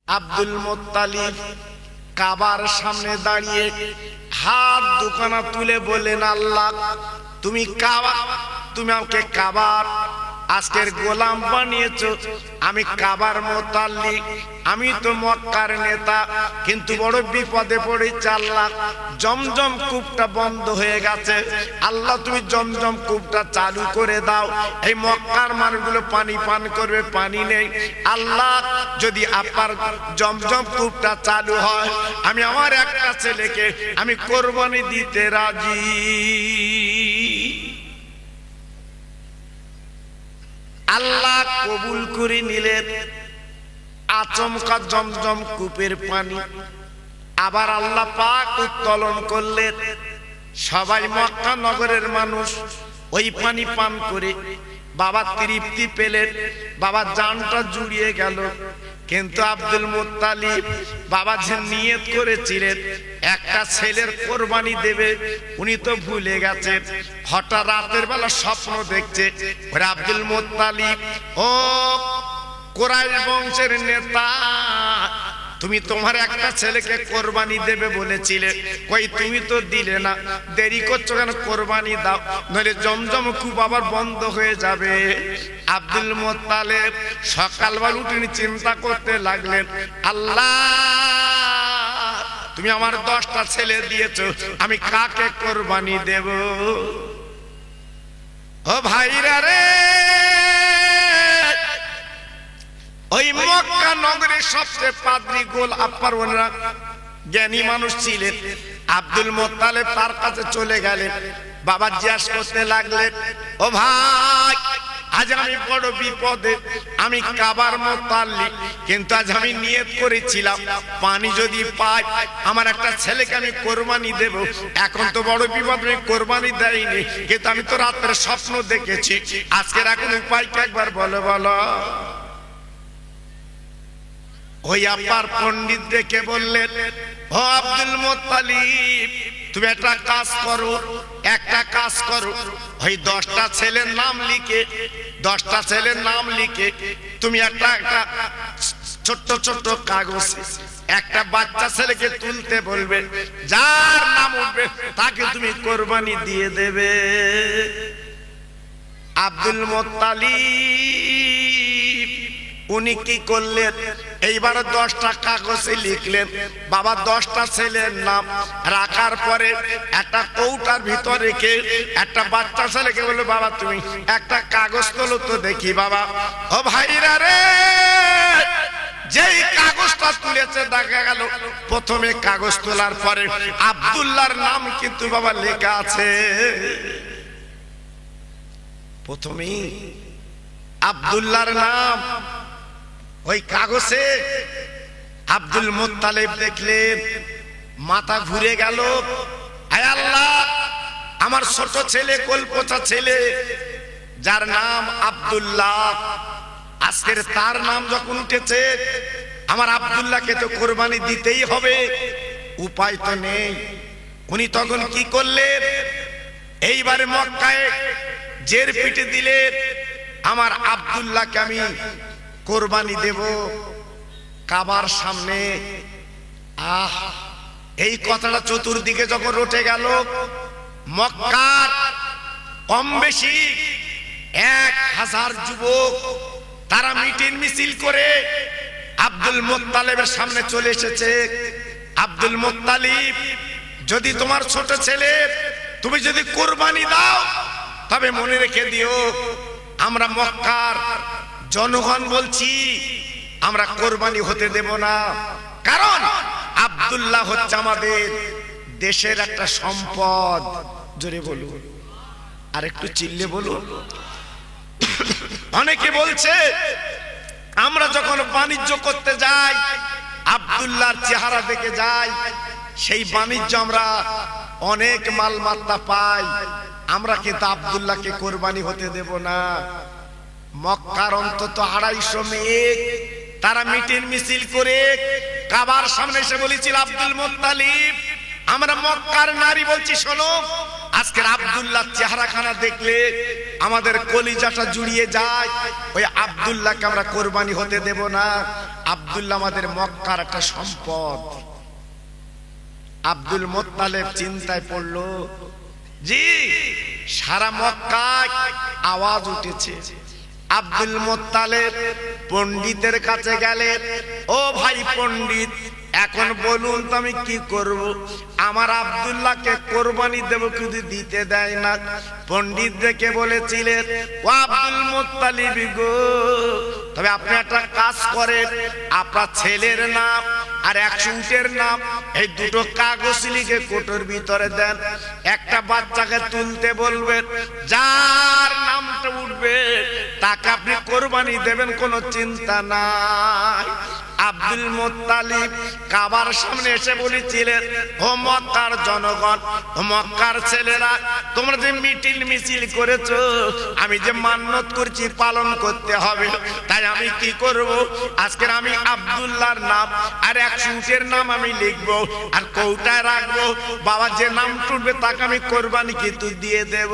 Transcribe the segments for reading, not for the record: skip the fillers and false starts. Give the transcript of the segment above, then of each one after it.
Abdul Muttalib কাবার সামনে দাঁড়িয়ে হাত দুখানা তুলে বলেন, আল্লাহ তুমি আমাকে কাবার আজকের গোলাম বানিয়েছো। আমি কাবার মুতাল্লিক, আমি তো মক্কার নেতা, কিন্তু বড় বিপদে পড়েছি আল্লাহ। জমজম কূপটা বন্ধ হয়ে গেছে, আল্লাহ তুমি জমজম কূপটা চালু করে দাও, এই মক্কার মানুষগুলো পানি পান করবে, পানি নেই। আল্লাহ যদি আপনার জমজম কূপটা চালু হয়, আমি আমার একটা ছেলেকে আমি কোরবানি দিতে রাজি। আল্লাহ কবুল করে নিলেন। আচমকা জমজম কূপের পানি আবার আল্লাহ পাক উত্তোলন করলেন। সবাই মক্কা নগরের মানুষ ওই পানি পান করে বাবা তৃপ্তি পেলেন, বাবা জানটা জুড়িয়ে গেল। কিন্তু আব্দুল মুত্তালিব বাবা যে নিয়ত করেছিলেন একটা ছেলের কোরবানি দেবে, উনি তো ভুলে গেছেন। হঠাৎ রাতের বেলা স্বপ্ন দেখছে, ওরে আব্দুল মুত্তালিব, ও কুরাইশ বংশের নেতা, তুমি তোমার একটা ছেলেকে কোরবানি দেবে বলেছিলে, কই তুমি তো দিলে না, দেরি করছো কেন? কোরবানি দাও, নইলে জমজম কূপ আবার বন্ধ হয়ে যাবে। আব্দুল মুত্তালিব সকালবেলা উঠে চিন্তা করতে লাগলেন, আল্লাহ তুমি আমার 10টা ছেলে দিয়েছো, আমি কাকে কোরবানি দেব? ও ভাইরা রে, ওই মক্কা নগরের সবচেয়ে পাদ্রী গোল আপারওয়ানরা জ্ঞানী মানুষ ছিলেন। আব্দুল মুত্তালিব তার কাছে চলে গেলেন, বাবা জিজ্ঞাসা করতে লাগলেন, ও ভাই আজ আমি বড় বিপদে, আমি কাবার মুতাল্লিক, কিন্তু আজ আমি নিয়ত করেছিলাম পানি যদি পাই আমার একটা ছেলেকে আমি কোরবানি দেব। এখন তো বড় বিপদ, আমি কোরবানি দেইনি, কিন্তু আমি তো রাত্রে স্বপ্ন দেখেছি, আজকের এখন উপায় কি একবার বলো বলো। ওই আপার পণ্ডিত দেখে বললেন, ও আব্দুল মুত্তালিব তুমি একটা কাজ করো, ওই 10টা ছেলের নাম লিখে তুমি একটা ছোট্ট ছোট্ট কাগজ একটা বাচ্চা ছেলেকে তুলতে বলবে, যার নাম উঠবে তাকে তুমি কোরবানি দিয়ে দেবে। আব্দুল মুত্তালিব উনি কি করলেন, এইবার 10টা কাগজে লিখলেন, বাবা 10টা ছেলের নাম রাখার পরে একটা কৌটার ভিতরে রেখে একটা বাচ্চা ছেলেকে বললো, বাবা তুমি একটা কাগজ তোলো তো দেখি। বাবা, ও ভাইরা রে, যেই কাগজটা তুলেছে দেখা গেল প্রথমে কাগজ তোলার পরে আব্দুল্লাহর নাম কিন্তু বাবা লেখা আছে। প্রথমে আব্দুল্লাহর নাম ওই কাগজে। আব্দুল মুত্তালিব দেখলেন, মাথা ঘুরে গেল, আয় আল্লাহ আমার ছোট ছেলে, কলপোচা ছেলে যার নাম আব্দুল্লাহ, আজকের তার নাম যখন উঠেছে, আমার আব্দুল্লাহকে তো কোরবানি দিতেই হবে, উপায় তো নেই। উনি তখন কি করলেন, এইবারে মক্কায় জের পিটে দিলেন, আমার আব্দুল্লাহকে আমি কোরবানি দেব কাবার সামনে। এই কথাটা চতুর্দিকে যখন রটে গেল, মক্কার কম বেশি 1000 যুবক তারা মিটিং মিছিল করে আব্দুল মুত্তালিবের সামনে চলে এসেছে। আব্দুল মুত্তালিব, যদি তোমার ছোট ছেলে তুমি যদি কোরবানি দাও, তবে মনে রেখে দিও আমরা মক্কার জনগণ বলছি আমরা কোরবানি হতে দেব না, কারণ আব্দুল্লাহ হচ্ছে আমাদের দেশের একটা সম্পদ। জোরে বলুন, আর একটু চিল্লে বলুন। অনেকে বলছে আমরা যখন বাণিজ্য করতে যাই আব্দুল্লাহর চেহারা দেখে যাই, সেই বাণিজ্য আমরা অনেক মালমাত্তা পাই, আমরা কিন্তু আব্দুল্লাহকে কোরবানি হতে দেব না। মক্কার অন্তত 250 মেয়ে তারা মিটিং মিছিল করে কাবার সামনে এসে বলেছিল, আব্দুল মুত্তালিব আমরা মক্কার নারী বলছি, শোনো আজকের আব্দুল্লাহ চেহারাখানা দেখলে আমাদের কলিজাটা জুড়িয়ে যায়। ওই আব্দুল্লাহকে আমরা কোরবানি হতে দেব না। আব্দুল্লাহ আমাদের মক্কার একটা সম্পদ। আব্দুল মুত্তালিব চিন্তায় পড়লো, জি সারা মক্কায় আওয়াজ উঠেছে। আব্দুল মুত্তালিব পণ্ডিতের কাছে গেলেন, ও ভাই পণ্ডিত, এখন বলুন তো আমি কি করব? আমার আব্দুল্লাহকে কোরবানি দেব, কিন্তু দিতে দেয় না। পণ্ডিত দেখে বলেছিলেন, ও আব্দুল মুত্তালিব গো, তবে আপনি একটা কাজ করেন, আপনার ছেলের নাম আর 100 উটের নাম এই দুটো কাগজ লিখে কোটোর ভিতরে দেন। একটা বাচ্চাকে তুলতে বলবেন, যার নামটা উঠবে তাকে আপনি কোরবানি দেবেন, কোনো চিন্তা নাই। আব্দুল মুত্তালিব কাবার সামনে এসে বলেছিলেন, ও মক্কার জনগণ, ও মক্কার ছেলেরা, তোমরা যে মিটিল মিছিল করেছো, আমি যে মান্যত করছি পালন করতে হবে। তাই আমি কি করব? আজকের আমি আব্দুল্লাহর নাম আর 100 উটের নাম আমি লিখবো আর কৌটায় রাখবো। বাবা যে নাম টুটবে তাকে আমি কোরবানি কিন্তু দিয়ে দেব।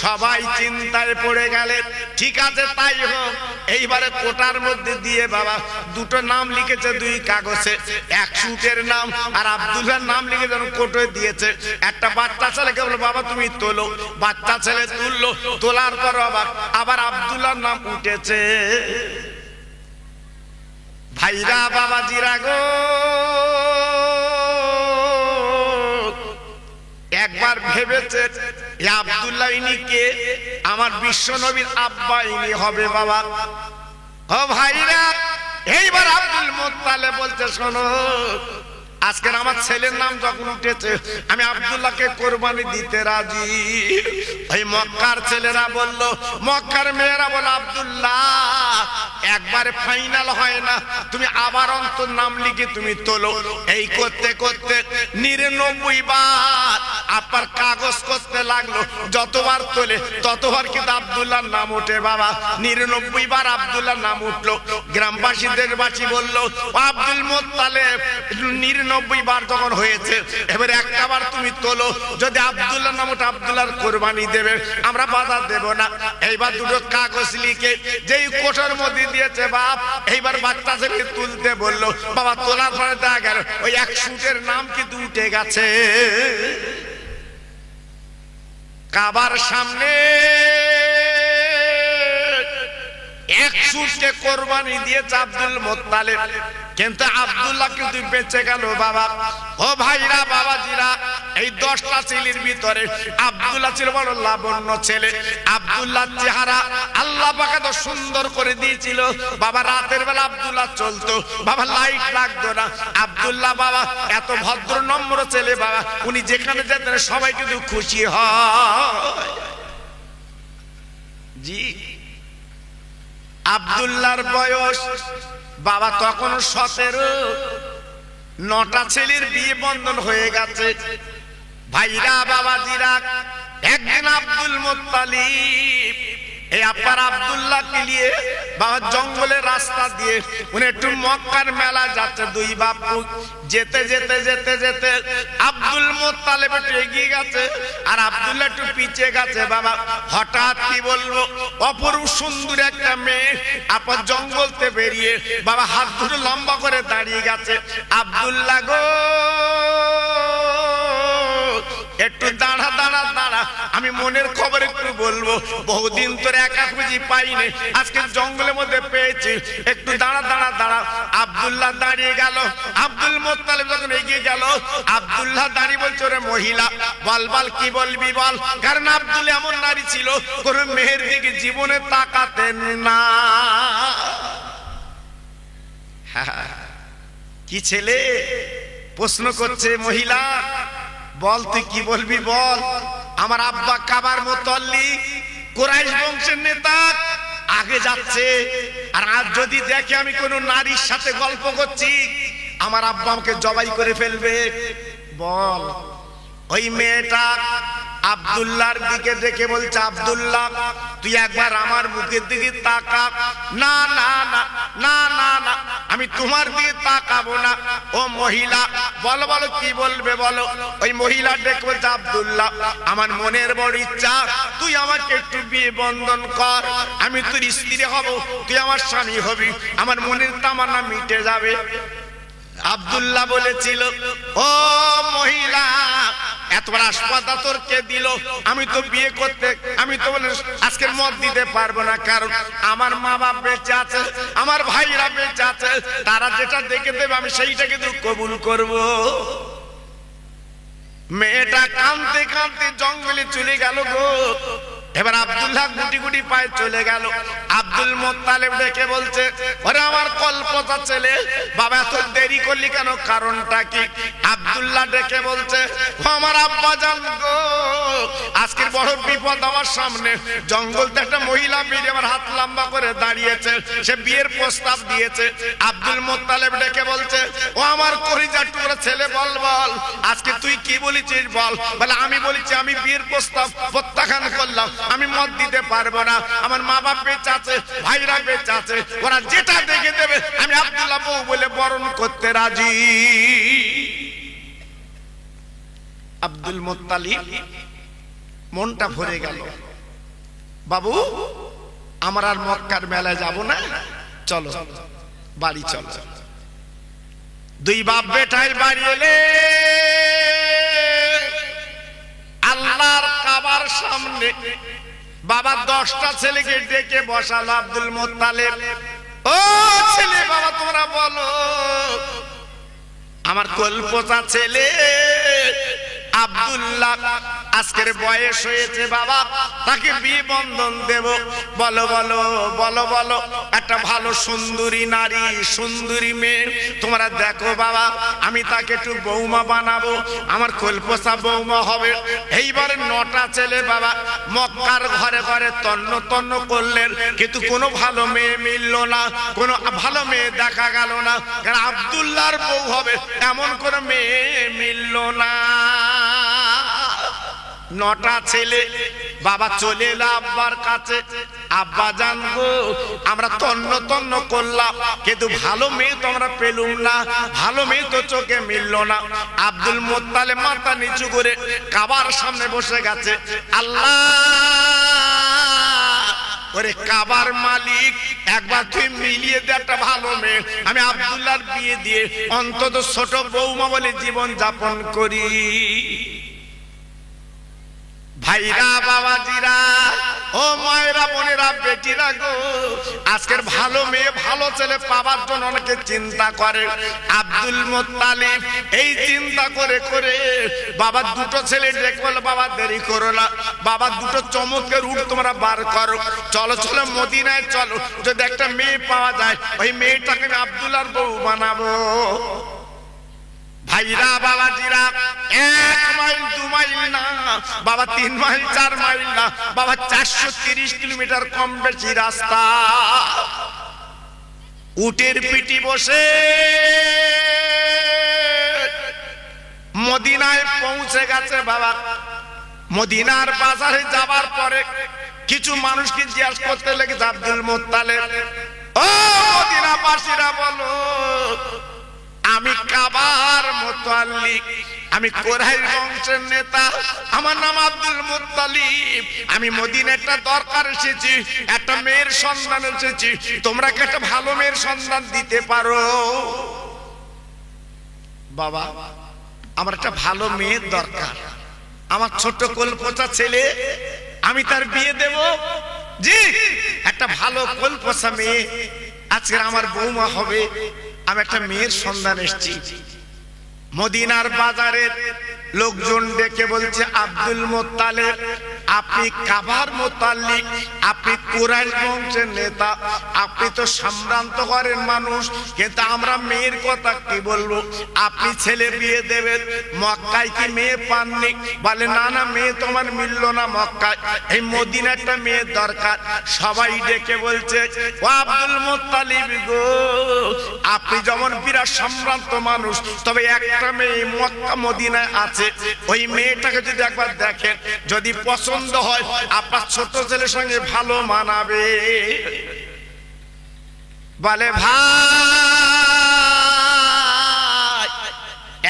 সবাই চিন্তায় পড়ে গেলেন। ঠিক আছে, তাই হোক। এইবারে কোটার মধ্যে দিয়ে বাবা দুটো নাম লিখেছে, 2 কাগজে, 100 উটের নাম আর আব্দুল্লাহর নাম লিখে যেন কোটোয় দিয়েছে। একটা বাচ্চা ছেলেকে বলল, বাবা তুমি তোলো। বাচ্চা ছেলে তুললো। তোলার পর আবার আব্দুল্লাহর নাম উঠেছে। ভাইরা বাবাজিরা গো, একবার ভেবেছে আব্দুল্লাহ ইনি কে? আমার বিশ্ব নবীর আব্বা ইনি হবে বাবা। ও ভাইরা, এইবার আব্দুল মুত্তালিব বলতে, শোনো, আজকের আমার ছেলের নাম যখন উঠেছে আমি আব্দুল্লাহকে কোরবানি দিতে রাজি। ওই মক্কার ছেলেরা বলল, মক্কার মেয়েরা বলল, আব্দুল্লাহ একবারে ফাইনাল হয় না, তুমি আবার অন্তর নাম লিখে তুমি তোলো। এই করতে করতে 99 বার আপনার কাগজ করতে লাগলো। যতবার তোলে ততবার কিন্তু আব্দুল্লাহর নাম ওঠে বাবা। 99 বার আব্দুল্লাহর নাম উঠলো। গ্রামবাসীদের বাসী বলল, আব্দুল মুত্তালিব 99 বার যখন হয়েছে, এবার একটা বার তুমি তোলো। যদি আব্দুল্লাহর নাম ওঠে আব্দুল্লাহর কোরবানি দেবে, আমরা বাধা দেব না। এইবার দুটো কাগজ লিখে যেই কোটার মধ্যে দিয়েছে বাপ, এইবার বাচ্চা ছেলে তুলতে বললো। বাবা তোলার পরে দেখা গেল ওই 100 উটের নাম কিন্তু উঠে গেছে। কাবার সামনে 100 উটকে কোরবানি দিয়েছে আব্দুল মুত্তালিব, কিন্তু আব্দুল্লাহ কিন্তু বেঁচে গেল বাবা। ও ভাইরা বাবাজিরা, এই 10টা ছেলের ভিতরে আব্দুল্লাহ ছিল বড় লাবণ্য ছেলে। আব্দুল্লাহ চেহারা আল্লাহ পাক এত সুন্দর করে দিয়েছিল বাবা। রাতের বেলা আব্দুল্লাহ চলতো বাবা, লাইট লাগতো না। আব্দুল্লাহ বাবা এত ভদ্র নম্র ছেলে বাবা, উনি যেখানে যেতেন সবাই কিন্তু খুশি হয়। জি, আব্দুল্লাহর বয়স বাবা তখন 17। 9টা ছেলের বিয়ে বন্ধন হয়ে গেছে। ভাইরা বাবাজিরা, একদিন আব্দুল মুত্তালিব এই আপনার আব্দুল্লাহকে নিয়ে বাবা জঙ্গলের রাস্তা দিয়ে উনি একটু মক্কার মেলা যাচ্ছে। 2 বাপু যেতে যেতে যেতে যেতে আব্দুল মুত্তালিব একটু এগিয়ে গেছে আর আব্দুল্লাহ একটু পিছিয়ে গেছে বাবা। হঠাৎ কি বলবো, অপরূপ সুন্দর একটা মেয়ে আপনার জঙ্গলতে বেরিয়ে বাবা হাত দুটো লম্বা করে দাঁড়িয়ে গেছে। আব্দুল্লাহ গো, একটু দাঁড়া দাঁড়া দাঁড়া, আমি মনের খবর একটু বলবো। বহুদিন তোরে একা খুঁজি পাইনি, আজকে জঙ্গলের মধ্যে পেয়েছি, একটু দাঁড়া দাঁড়া দাঁড়া। আব্দুল্লাহ দাঁড়িয়ে গেল। আব্দুল মুত্তালিব যখন এগিয়ে গেল, আব্দুল্লাহ দাঁড়িয়ে বলছে, ওরে মহিলা, বল বল কি বলবি বল। কারণ আব্দুল এমন নারী ছিল কোন মেয়ের দিকে জীবনে তাকাতেন না। কি ছেলে প্রশ্ন করছে মহিলা, বল তুই কি বলবি বল। আমার আব্বা কাবার মুত্তালিব কুরাইশ বংশের নেতা, আগে যাচ্ছে, আর আজ যদি দেখে আমি কোন নারীর সাথে গল্প করছি আমার আব্বা আমাকে জবাই করে ফেলবে। বল। ওই মেয়েটা আব্দুল্লাহর দিকে দেখে বলছে, আব্দুল্লাহ তুই একবার আমার মুখের দিকে তাকা। না না না না না না, আমি তোমার দিকে তাকাবো না। ও মহিলা, বলো বলো কি বলবে বলো। ওই মহিলা ডেকে বলছে, আব্দুল্লাহ আমার মনের বড় ইচ্ছা তুই আমাকে একটু বিয়ে বন্ধন কর, আমি তোর স্ত্রী হব, তুই আমার স্বামী হবি, আমার মনের তামান্না মিটে যাবে। আব্দুল্লাহ বলেছিল, ও মহিলা এত বড় আসপাতা তোর কে দিল? আমি তো বিয়ে করতে, আমি তো বলে আজকের মত দিতে পারবো না, কারণ আমার মা বাপ বেঁচে আছে, আমার ভাইরা বেঁচে আছে, তারা যেটা দেখে দেবে আমি সেইটাকে তো কবুল করব। মেয়েটা কাঁদতে কাঁদতে জঙ্গলে চলে গেল গো। এবার আব্দুল্লাহ গুটি গুটি পায়ে চলে গেল। আব্দুল মুত্তালিব ডেকে বলছে, ওরে আমার কল্পতা ছেলে, বাবা এত দেরি করলি কেন, কারণটা কি? আব্দুল্লাহ ডেকে বলছে, ও আমার আব্বা জান গো, আজকের বড় বিপদ আমার সামনে। জঙ্গলতে একটা মহিলা বেরিয়ে আমার হাত লম্বা করে দাঁড়িয়েছে, সে বিয়ের প্রস্তাব দিয়েছে। আব্দুল মুত্তালিব ডেকে বলছে, ও আমার কলিজার টুকরা ছেলে, বল বল আজকে তুই কি বলেছিস বল। বলে আমি বলেছি আমি বিয়ের প্রস্তাব প্রত্যাখ্যান করলাম, আমি মত দিতে পারবো না, আমার মা বাপ বেঁচে আছে, ভাইরা বেঁচে আছে, ওরা যেটা দেখে দেবে আমি আব্দুল্লাহ বউ বলে বরণ করতে রাজি। আব্দুল মুত্তালিব মনটা ভরে গেল, বাবু আমরা আর মক্কার মেলায় যাব না, চলো বাড়ি চলো। দুই বাপ বেটাই বাড়ি এলে আল্লাহর কাবার সামনে বাবা 10টা ছেলেকে ডেকে বসালো। আব্দুল মুত্তালিব, ও ছেলে বাবা তোমরা বলো, আমার কল্পতা ছেলে আব্দুল্লাহ আজকের বয়স হয়েছে বাবা, তাকে বিয়ে বন্ধন দেব, বলো বলো বলো বলো। একটা ভালো সুন্দরী নারী, সুন্দরী মেয়ে তোমরা দেখো বাবা, আমি তাকে একটু বৌমা বানাবো, আমার কল্পসা বৌমা হবে। এইবারে 9টা ছেলে বাবা মক্কার ঘরে ঘরে তন্ন তন্ন করলেন, কিন্তু কোনো ভালো মেয়ে মিলল না, কোনো ভালো মেয়ে দেখা গেল না, কারণ আব্দুল্লাহর বউ হবে এমন কোনো মেয়ে মিলল না। 9টা ছেলে বাবা চলে এলো আব্বার কাছে, আব্বা জান গো আমরা তন্ন তন্ন করলাম, কিন্তু ভালো মেয়ে তো আমরা পেলুম না, ভালো মেয়ে তো চোখে মিলল না। আব্দুল মুত্তালিব মাথা নিচু করে কাবার সামনে বসে গেছে। আল্লাহ, ওরে কাবার মালিক, একবার তুই মিলিয়ে দে একটা ভালো মেয়ে, আমি আব্দুল্লাহর বিয়ে দিয়ে অন্তত ছোট বৌমা বলে জীবন যাপন করি। ভাইরা বাবাজিরা, ও মায়েরা বোনেরা বেটিরা গো, আজকের ভালো মেয়ে ভালো ছেলে পাওয়ার জন্য অনেকে চিন্তা করে। আব্দুল মুত্তালিব এই চিন্তা করে করে বাবা 2টো ছেলে ডেকে বলে, বাবা দেরি করো না, বাবা 2টো চমৎকার রূপ তোমরা বার করো, চলো চলো মদিনায় চলো, যদি একটা মেয়ে পাওয়া যায় ওই মেয়েটাকে আমি আব্দুল্লাহর বউ বানাবো। ভাইরা বাবাজিরা, 1 মাইল 2 মাইল না বাবা, 3 মাইল 4 মাইল না বাবা, 430 কিলোমিটার কম বেশি রাস্তা। উটের পিঠে বসে মদিনায় পৌঁছে গেছে বাবা। মদিনার বাজারে যাবার পরে কিছু মানুষকে জিজ্ঞাসা করতে লেগেছে, আব্দুল মুত্তালিব, ও মদিনাবাসীরা বলো, আমি কাবার মুতাল্লিক, আমি কোরাইশ বংশের নেতা, আমার নাম আব্দুল মুত্তালিব, আমি মদিনায় একটা দরকার এসেছি, একটা মেয়ের সন্ধান এসেছি, তোমরা কি একটা ভালো মেয়ের সন্ধান দিতে পারো? বাবা আমার একটা ভালো মেয়ের দরকার, আমার ছোট কল্পসা ছেলে, আমি তার বিয়ে দেব। জি, একটা ভালো কল্পসা মেয়ে আজকে আমার বৌমা হবে, আমি একটা মেয়ের সন্ধান এসেছি। মদিনার বাজারের লোকজন ডেকে বলছে, আব্দুল মুত্তালিব আপনি কাবার মুতাল্লিক, আপনি কুরাইশ বংশের নেতা, আপনি তো সম্ভ্রান্ত ঘরের মানুষ, কিন্তু আমরা মেয়ের কথা কি বলবো? আপনি ছেলে বিয়ে দেবেন, মক্কায় কি মেয়ে পাননি? বলে না না, মেয়ে তোমার মিলল না মক্কায়, এই মদিনা একটা মেয়ের দরকার। সবাই ডেকে বলছে, ও আব্দুল মুত্তালিব গো, আপনি যেমন বিরাট সম্ভ্রান্ত মানুষ, তবে একটা মেয়ে মক্কা মদিনায় আছে, ওই মেয়েটাকে যদি একবার দেখেন, যদি পছন্দ হয় আপনার ছোট ছেলের সঙ্গে ভালো মানাবে। বলে ভাই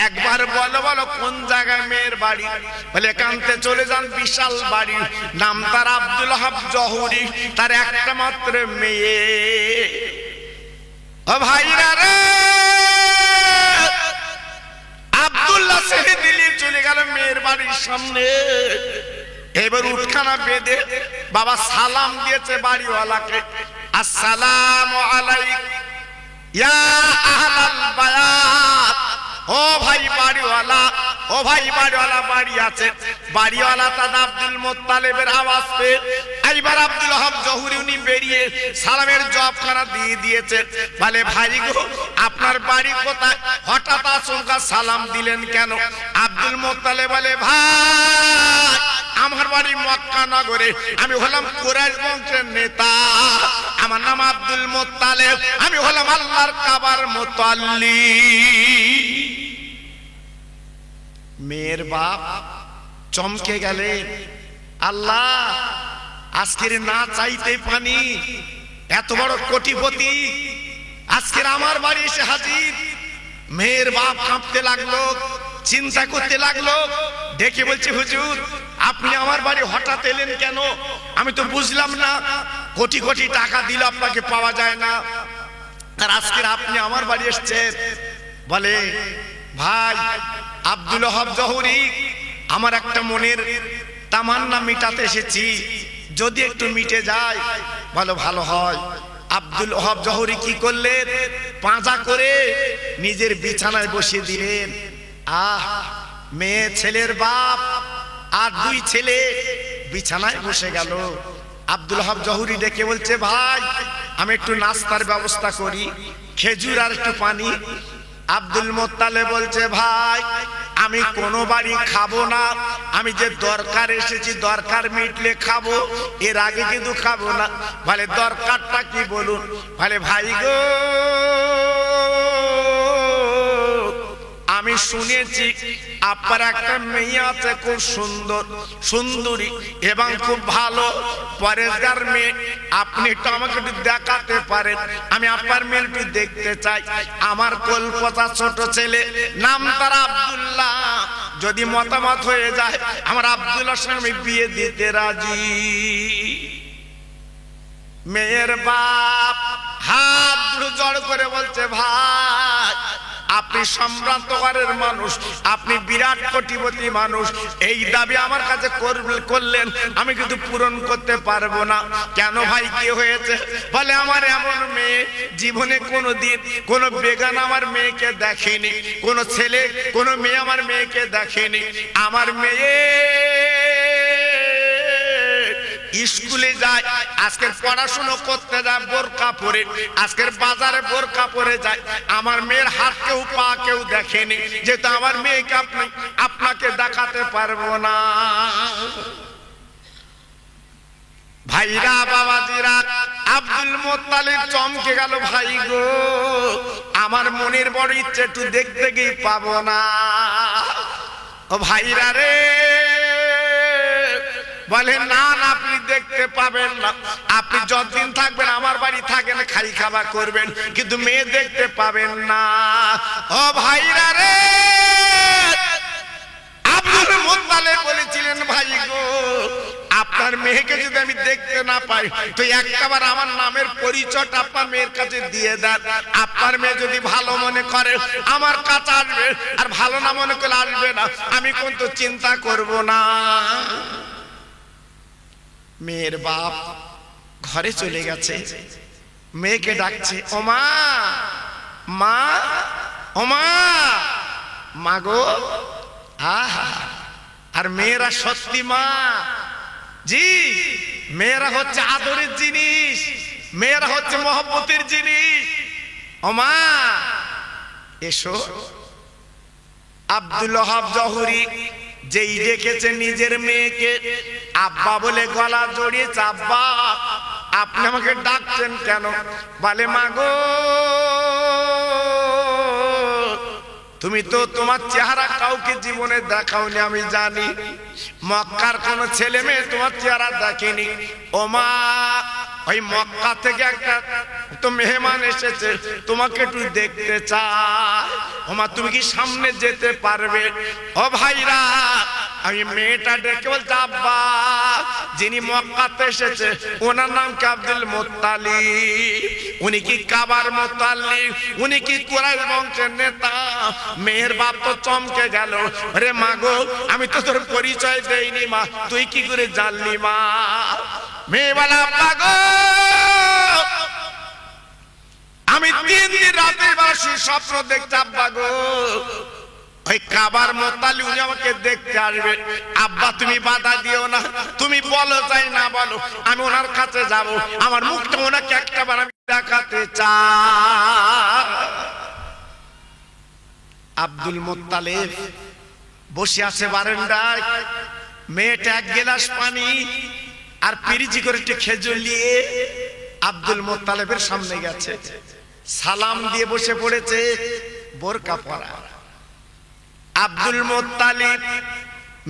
একবার বলো বলো কোন জায়গায় মেয়ের বাড়ি? বলে একান্তে চলে যান, বিশাল বাড়ি, নাম তার আব্দুল ওহাব জহুরি, তার একটা মাত্র মেয়ে। ও ভাইরা রে, আব্দুল্লাহ ছেড়ে দিল্লি চলে গেল মেয়ের বাড়ির সামনে। এবার উঠখানা বেঁধে বাবা সালাম দিয়েছে বাড়িওয়ালাকে, আসসালামু আলাইকুম ইয়া আহলাল বায়াত। ও ভাই বাড়িওয়ালা, ও ভাই বাড়িওয়ালা বাড়ি আছে। বাড়িওয়ালা তার আব্দুল মুত্তালিবের আওয়াজ পেয়ে এইবার আব্দুল ওহাব জহুরি উনি বেরিয়ে সালামের জবাবখানা দিয়ে দিয়েছে। বলে ভাই গো, আপনার বাড়ি কোথায়? হঠাৎ আচমকা সালাম দিলেন কেন? আব্দুল মুত্তালিব বলে ভাই আমার বাড়ি মক্কা নগরে, আমি হলাম কুরাইশ বংশের নেতা, আমার নাম আব্দুল মুত্তালিব, আমি হলাম আল্লাহর কাবার মুতাল্লিক। মেয়ের বাপ চমকে গেলেন, আল্লাহ আজকের না চাইতে পানি, এত বড় কোটিপতি আজকের আমার বাড়ি এসে হাজির। মেয়ের বাপ কাঁপতে লাগলো, চিন্তা করতে লাগলো, ডেকে বলছে হুজুর আপনি আমার বাড়ি হঠাৎ এলেন কেন? আমি তো বুঝলাম না, কোটি কোটি টাকা দিলে আপনাকে পাওয়া যায় না, আর আজকের আপনি আমার বাড়ি এসেছেন। বলে ভাই আব্দুল ওহাব জহুরি, আমার একটা মনের তামান্না মিটাতে এসেছি, যদি একটু মিটে যায় ভালো ভালো হয়। আব্দুল ওহাব জহুরি কি করলেন? পাঁজা করে নিজের বিছানায় বসিয়ে দিলেন। আহ, মেয়ে ছেলের বাপ আর দুই ছেলে বিছানায় বসে গেল। আব্দুল ওহাব জহুরি ডেকে বলছে ভাই আমি একটু নাস্তার ব্যবস্থা করি, খেজুর আর একটু পানি। আব্দুল মুত্তালিব বলছে ভাই আমি কোনো বাড়ি খাবো না, আমি যে দরকার এসেছি দরকার মিটলে খাবো, এর আগে কিন্তু খাবো না। বলে দরকারটা কি বলুন? বলে ভাই গো আমি শুনেছি আপনার একটা মেয়ে আছে খুব সুন্দর সুন্দরী এবং খুব ভালো পরেশগার মেয়ে, আপনি একটু আমাকে একটু দেখাতে পারেন? আমি আপনার মেয়ে একটু দেখতে চাই। আমার কলকাতা ছোট ছেলে নাম তার আব্দুল্লাহ, যদি মতামত হয়ে যায় আমার আব্দুল্লাহর সঙ্গে আমি বিয়ে দিতে রাজি। মেয়ের বাপ হাত জড় করে বলছে ভাই আপনি সম্ভ্রান্ত ঘরের মানুষ, আপনি বিরাট কোটিপতি মানুষ, এই দাবি আমার কাছে করলেন, আমি কিন্তু পূরণ করতে পারবো না। কেন ভাই কি হয়েছে? বলে আমার এমন মেয়ে জীবনে কোনোদিন কোনো বেগান আমার মেয়েকে দেখেনি, কোনো ছেলে কোনো মেয়ে আমার মেয়েকে দেখেনি। আমার মেয়ে স্কুলে যায়, আজকের পড়াশোনা করতে যায় বোরকা পরে, আজকের বাজারে বোরকা পরে যায়। আমার মেয়ের হাত কেউ পা কেউ দেখেনি, যেহেতু আমার মেয়েকে আপনাকে দেখাতে পারবো না। ভাইরা বাবাজিরা, আব্দুল মুত্তালিব চমকে গেল, ভাই গো আমার মনের বড় ইচ্ছে একটু দেখতে গিয়ে পাবো না। ও ভাইরা রে, বলে না না আপনি দেখতে পাবেন না, আপনি যতদিন থাকবেন আমার বাড়ি থাকেন খাই খাওয়া করবেন, কিন্তু মেয়ে দেখতে পাবেন না। ও ভাইরা রে, আব্দুল মুত্তালিব বলেছিলেন ভাই গো আপনার মেয়েকে যদি আমি দেখতে না পাই তো একটাবার আমার নামের পরিচয়টা আপনার মেয়ের কাছে দিয়ে দেন। আপনার মেয়ে যদি ভালো মনে করে আমার কাছে আসবে, আর ভালো না মনে করে আসবে না, আমি কিন্তু চিন্তা করব না। মেয়ের বাপ ঘরে চলে গেছে, মেয়েকে ডাকছে, ও মা, মা, ও মা, মা গো। আহা, আর মেয়েরা সত্যি মা, জি, মেয়েরা হচ্ছে আদরের জিনিস, মেয়েরা হচ্ছে মহব্বতের জিনিস। ও মা এসো। আব্দুল ওয়াহাব জহুরি যেই দেখেছে নিজের মেয়েকে আব্বা বলে গলা জড়িয়েছে, আব্বা আপনি আমাকে ডাকছেন কেন? বলে মা গো, তুমি তো তোমার চেহারা কাউকে জীবনে দেখাওনি, আমি জানি। মক্কার কোন ছেলে মেয়ে তোমার চেহারা দেখেনি। ও মা, ওই মক্কা থেকে একটা তো মেহমান এসেছে, তোমাকে একটু দেখতে চায়। ও মা, তুমি কি সামনে যেতে পারবে? ও ভাইরা, আমি মেয়েটা ডেকে বলছি, আব্বা যিনি মক্কাতে এসেছে ওনার নাম কি আব্দুল মুত্তালিব? উনি কি কাবার মুত্তালিব? উনি কি কুরাইশ বংশের নেতা? মেয়ের বাপ তো চমকে গেল, আরে মা গো, আমি তো তোর পরিচয় দেইনি মা, তুই কি করে জানলি মা? মেয়ে বলা, আব্বা গো, আমি 3 দিন রাতের বেলা স্বপ্ন দেখছি, আব্বা গো ওই কাবার মুত্তালিব উনি আমাকে দেখতে আসবে। আব্বা তুমি বাধা দিও না, তুমি বলো চাই না বলো, আমি ওনার কাছে যাব, আমার মুখটা ওনাকে একটাবার আমি দেখাতে চাই। আব্দুল মুত্তালিব বসে আছে বারান্দায়, মেয়েটা 1 গ্লাস পানি আর পিরিচি করে একটু খেজুর নিয়ে আব্দুল মুত্তালিবের সামনে গেছে, সালাম দিয়ে বসে পড়েছে, বোরকা পরা। আব্দুল মুত্তালিব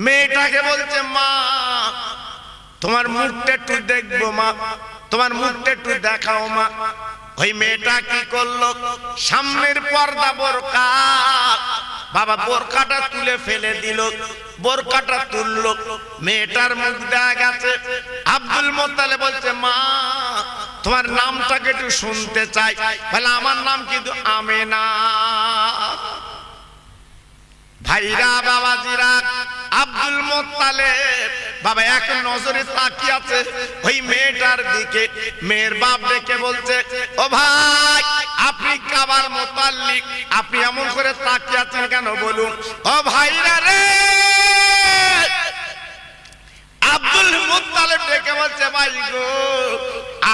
মেয়েটাকে বলছে, মা তোমার মুখটা একটু দেখবো মা, তোমার মুখটা একটু দেখাও মা। ওই মেয়েটা কি করলো, সামনের পর্দা বোরকা, বাবা বোরকাটা তুলে ফেলে দিল, বোরকাটা তুললো, মেয়েটার মুখ দেখা গেছে। আব্দুল মুত্তালিব বলছে, মা তোমার নামটাকে একটু শুনতে চাই। বলে আমার নাম কিন্তু আমেনা। ভাইরা বাবাজিরা, আব্দুল মুত্তালিব বাবা এক নজরে তাকিয়ে আছে ওই মেয়েটার দিকে। মেয়ের বাপ ডেকে বলছে, ও ভাই আপনি কাবার মুত্তালিব, আপনি এমন করে তাকিয়ে আছেন কেন বলুন? ও ভাইরা রে, আব্দুল মুত্তালিব ডেকে বলছে, ভাই গো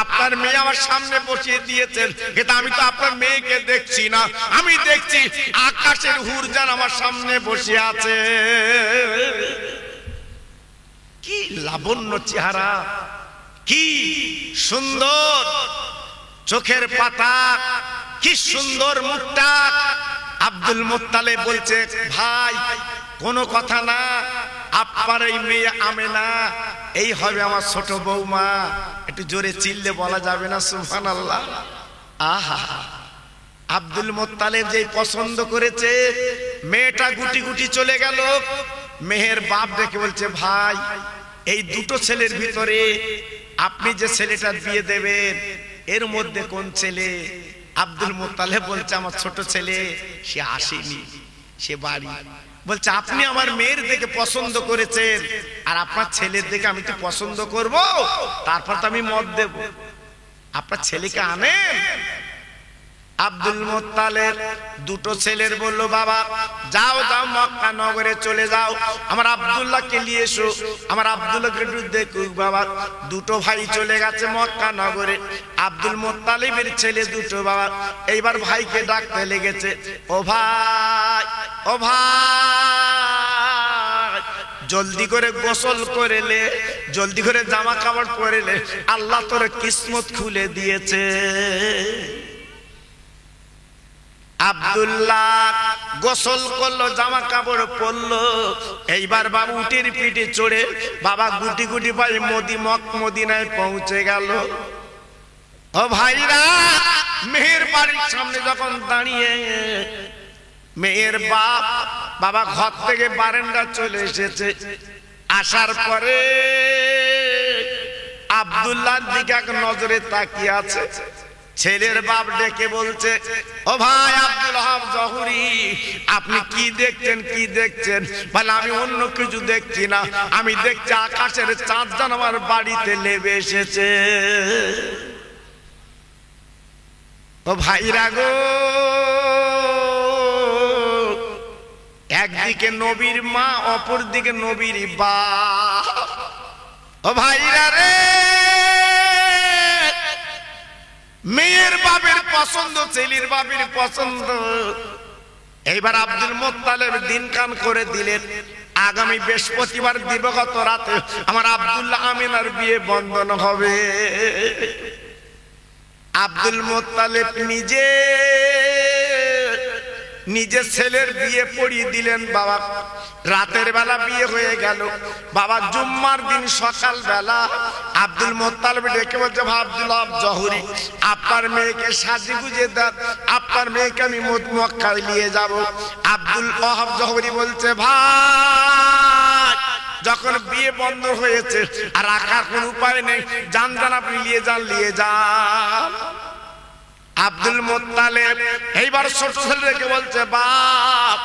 আপনার মেয়ে আমার সামনে বসিয়ে দিয়েছেন, কিন্তু আমি তো আপনার মেয়েকে দেখছি না, আমি দেখছি আকাশের হুরজান আমার সামনে বসে আছে। কি লাবণ্য চেহারা, কি সুন্দর চোখের পাতা, কি সুন্দর মুখটা। আব্দুল মুত্তালিব বলছে, ভাই কোনো কথা না, আপনার এই মেয়ে আমেনা এই হবে আমার ছোট বৌমা। একটু জোরে চিল্লে বলা যাবে না সুবহানাল্লাহ? আহা, আব্দুল মুত্তালিব যেই পছন্দ করেছে, মেয়েটা গুটি গুটি চলে গেল। মেয়ের বাপ ডেকে বলছে, ভাই এই দুটো ছেলের ভিতরে আপনি যে ছেলেটার বিয়ে দেবেন এর মধ্যে কোন ছেলে? আব্দুল মুত্তালিব বলছে, আমার ছোট ছেলে, সে আসেনি, সে বাড়ি। বলছে, আপনি আমার মেয়ের দেখে পছন্দ করেছেন, আর আপনার ছেলের দেখে আমি তো পছন্দ করব, তারপর তো আমি মত দেব, আপনার ছেলেকে আনেন। আব্দুল মুত্তালিব দুটো ছেলের বললো, বাবা যাও যাও মক্কা নগরে চলে যাও, আমার আব্দুল্লাহকে নিয়ে এসো, আমার আব্দুল্লাহকে একটু দেখুক। বাবা দুটো ভাই চলে গেছে মক্কা নগরে। আব্দুল মুত্তালিবের ছেলে দুটো বাবা এইবার ভাইকে ডাকতে লেগেছে, ও ভাই, ও ভাই জলদি করে গোসল করেলে, জলদি করে জামা কাপড় পরেলে, আল্লাহ তোর কিসমত খুলে দিয়েছে। আব্দুল্লাহ গোসল করলো, জামা কাপড় পরলো, এইবার বাবা উটের পিঠে চড়ে বাবা গুটি গুটি পায়ে মদিনায় পৌঁছে গেল। ও ভাইরা, মেয়ের বাড়ির সামনে যখন দাঁড়িয়ে মেয়ের বাপ বাবা ঘর থেকে বারান্দা চলে এসেছে, আসার পরে আব্দুল্লাহর দিকে এক নজরে তাকিয়ে আছে। ছেলের বাপ ডেকে বলছে, ও ভাই আব্দুল ওয়াহাব জহুরি, আপনি কি দেখছেন, কি দেখছেন? বলে, আমি অন্য কিছু দেখছি না, আমি দেখছি আকাশের চাঁদ যেন আমার বাড়িতে নেমে এসেছে। ও ভাইরা গো, একদিকে নবীর মা, অপর দিকে নবীর বাপ। ও ভাইরা রে, মেয়ের বাপের পছন্দ, ছেলের বাপের পছন্দ। এইবার আব্দুল মুত্তালিব দিন কান করে দিলেন, আগামী বৃহস্পতিবার দিবগত রাতে আমার আব্দুল্লাহ আমিনার বিয়ে বন্ধন হবে। আব্দুল মুত্তালিব নিজে ছেলের বিয়ে পড়িয়ে দিলেন। বাবা রাতের বেলা বিয়ে হয়ে গেল। বাবা জুম্মার দিন সকাল বেলা আব্দুল মুত্তালিব ডেকে বলছে, আব্দুল্লাহ জহুরি, আপনার মেয়েকে সাজি গুজে দেন, আপনার মেয়েকে আমি মক্কায় নিয়ে যাব। আব্দুল ওয়াহাব জহুরি বলছে, ভাই যখন বিয়ে বন্ধ হয়েছে আর রাখার কোন উপায় নেই, যান আপনি নিয়ে যান। আব্দুল মুত্তালিব এইবার ছোট ছেলেকে বলছে, বাপ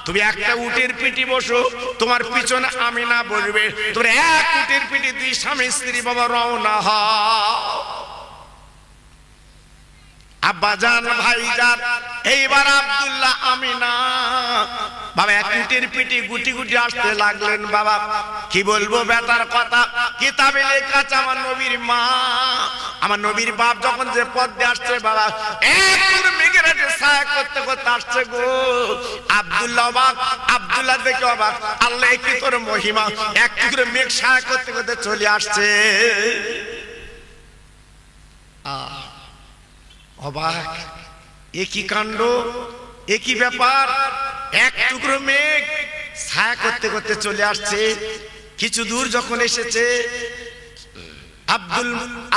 তুমি একটা উটের পিঠে বসো, তোমার পিছনে আমিনা বলবে, তোমরা এক উটের পিঠে দুই স্বামী স্ত্রী বাবা রওনা হও। আব্বাজান ভাইজান, এইবার আব্দুল্লাহ আমিনা বাবা এক উটের পিঠে গুটি গুটি আসতে লাগলেন। বাবা কি বলবো বেটার কথা, কিতাবে লেখা আছে আমার নবীর মা, আমার নবীর বাপ যখন যে পথ দিয়ে আসছে বাবা এক মেঘের ছায়া করতে করতে আসছে গো। আব্দুল্লাহ অবাক, আব্দুল্লাহ দেখে অবাক, আল্লাহ কি তোর মহিমা, এক টুকরো মেঘ ছায়া করতে করতে চলে আসছে। অবাক, একই কাণ্ড, একই ব্যাপার, এক টুকরো মেঘ ছায়া করতে করতে চলে আসছে। কিছু দূর যখন এসেছে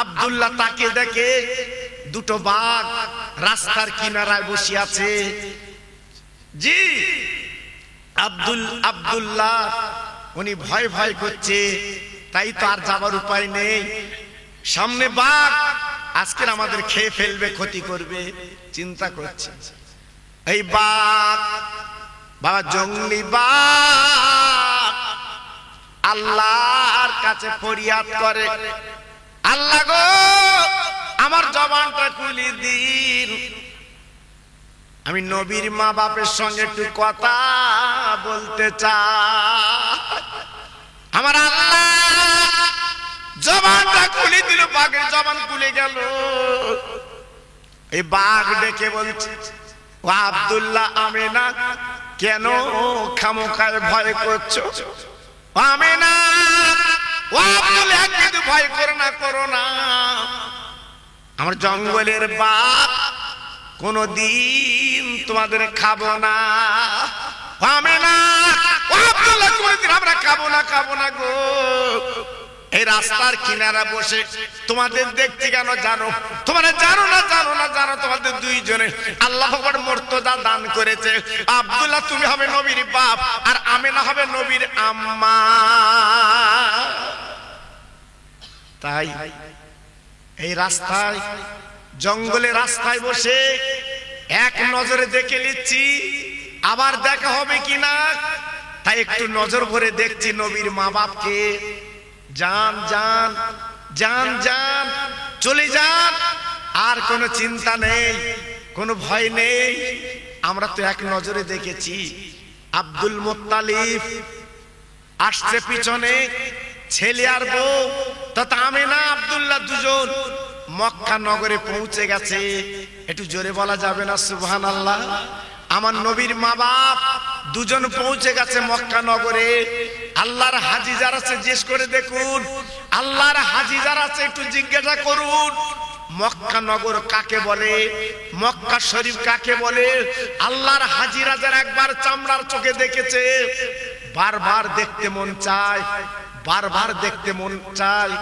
আব্দুল্লাহ তাকে দেখে দুটো বাঘ রাস্তার কিনারায় বসে আছে। জি আব্দুল্লাহ উনি ভয় ভয় করছে, তাই তো আর যাবার উপায় নেই। সামনে বাঘ, আজকের আমাদের খেয়ে ফেলবে, ক্ষতি করবে, চিন্তা করছে। এই বাঘ বাবা জঙ্গলি বাঘ আল্লাহর কাছে ফরিয়াদ করে, আল্লাহ গো আমার জবানটা খুলে দিন, আমি নবীর মা বাপের সঙ্গে একটু কথা বলতে চাই। আমার আল্লাহ জবানটা খুলে দিল, বাঘের জবান খুলে গেল। এই বাঘ ডেকে বলছে, ও আব্দুল্লাহ আমিনা, কেন খামোখায় ভয় করছো? আমিনা, ও আব্দুল্লাহ কিন্তু ভয় করো না, আমার জঙ্গলের বাঘ কোনদিন তোমাদের খাবো না। আমিনা, ও আব্দুল্লাহ কোনদিন আমরা খাবো না গো। এই রাস্তার কিনারা বসে তোমাদের দেখতে কেন জানো? তোমরা জানো না তোমাদের দুইজনে আল্লাহ পাক মর্যাদা দান করেছে। আব্দুল্লাহ তুমি হবে নবীর বাপ আর আমিনা হবে নবীর আম্মা। তাই এই রাস্তায়, জঙ্গলে রাস্তায় বসে এক নজরে দেখে নিচ্ছি, আবার দেখা হবে কিনা তাই একটু নজর ভরে দেখছি নবীর মা বাপকে। যান চলে যান, আর কোনো চিন্তা নেই, কোনো ভয় নেই। আমরা তো এক নজরে দেখেছি আব্দুল মুত্তালিব আসছে পিছনে, ছেলে আর বউ তথা আমিনা আব্দুল্লাহ দুজন মক্কা নগরে পৌঁছে গেছে। একটু জোরে বলা যাবে না সুবহানাল্লাহ? আমার নবীর মা বাপ দুজন পৌঁছে গেছে মক্কা নগরে। আল্লাহর হাজী যারা আছে জিজ্ঞেস করে দেখুন, আল্লাহর হাজী যারা আছে একটু জিজ্ঞাসা করুন, মক্কা নগর কাকে বলে, মক্কা শরীফ কাকে বলে? আল্লাহর হাজীরা যারা একবার চামড়ার চোখে দেখেছে, বারবার দেখতে মন চায়, বারবার দেখতে মন চায়